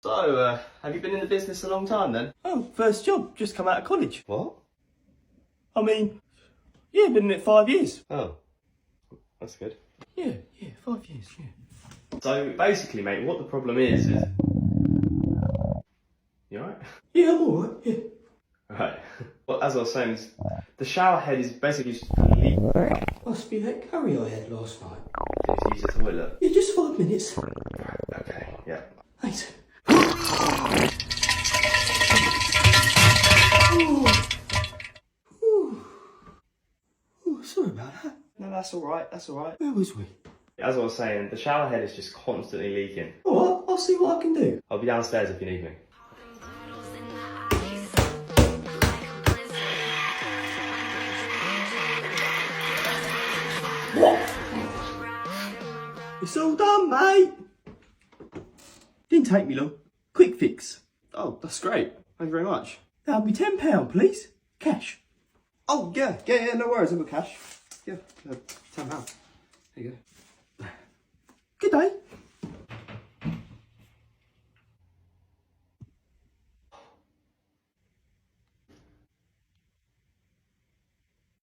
So, have you been in the business a long time then? Oh, first job, just come out of college. What? I mean, yeah, been in it 5 years. Oh, that's good. Yeah, 5 years, yeah. So, basically, mate, what the problem is... You alright? Yeah, I'm alright, yeah. Right. Well, as I was saying, the shower head is basically just leak. Must be that curry I had last night. Did you use the toilet? Yeah, just 5 minutes. Okay, yeah. Thanks. Oh, sorry about that. No, that's alright, that's alright. Where was we? As I was saying, the shower head is just constantly leaking. Alright, I'll see what I can do. I'll be downstairs if you need me. What? It's all done, mate. Didn't take me long. Quick fix. Oh, that's great. Thank you very much. That'll be £10, please. Cash. Oh, yeah, no worries, I've got cash. Yeah, £10. There you go.